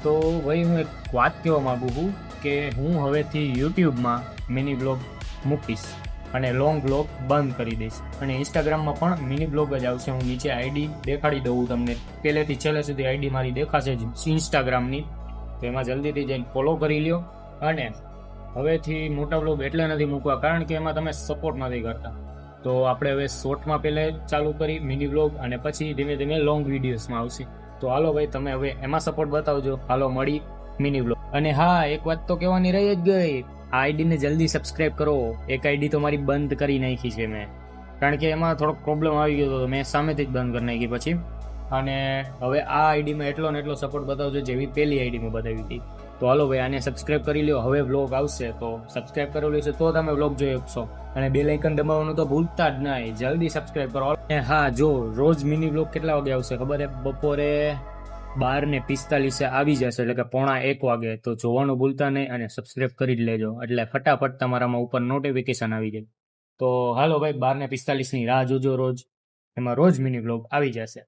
તો ભાઈ હું એક વાત કહેવા માગું છું કે હું હવેથી યુટ્યુબમાં મિની બ્લોગ મૂકીશ અને લોંગ બ્લોગ બંધ કરી દઈશ, અને ઇન્સ્ટાગ્રામમાં પણ મિની બ્લોગ જ આવશે. હું નીચે આઈડી દેખાડી દઉં તમને, પહેલેથી છેલ્લે સુધી આઈડી મારી દેખાશે જ ઇન્સ્ટાગ્રામની, તો એમાં જલ્દીથી જઈને ફોલો કરી લ્યો. અને હવેથી મોટા બ્લોગ એટલે નથી મૂકવા કારણ કે એમાં તમે સપોર્ટ નથી કરતા, તો આપણે હવે શોર્ટમાં પહેલે ચાલુ કરી મિની બ્લોગ, અને પછી ધીમે ધીમે લોંગ વિડીયોઝમાં આવશે. તો હાલો ભાઈ, તમે હવે એમાં સપોર્ટ બતાવજો. હાલો મળી મિની બ્લોગ. અને હા, એક વાત તો કહેવાની રહી જ ગઈ, આ આઈડીને જલ્દી સબસ્ક્રાઇબ કરો. એક આઈડી તો મારી બંધ કરી નાખી છે મેં, કારણ કે એમાં થોડોક પ્રોબ્લેમ આવી ગયો હતો, મેં સામેથી જ બંધ કરી નાખી પછી. અને હવે આ આઈડીમાં એટલો ને એટલો સપોર્ટ બતાવજો જેવી પહેલી આઈડીમાં બતાવી હતી. તો હાલો ભાઈ, આને સબસ્ક્રાઇબ કરી લ્યો. હવે બ્લોગ આવશે તો સબસ્ક્રાઇબ કરેલું છે તો તમે બ્લોગ જોઈ શકશો. અને બેલ આઇકન દબાવવાનું તો ભૂલતા જ નહીં, જલ્દી સબસ્ક્રાઇબ કરો. અને હા, જો રોજ મિની બ્લોગ કેટલા વાગે આવશે ખબર છે? બપોરે 12:45 આવી જશે, એટલે કે 12:45 વાગે. તો જોવાનું ભૂલતા નહીં અને સબસ્ક્રાઇબ કરી જ લેજો, એટલે ફટાફટ તમારામાં ઉપર નોટિફિકેશન આવી જાય. તો હાલો ભાઈ, 12:45ની રાહ જોજો રોજ, એમાં રોજ મિની બ્લોગ આવી જશે.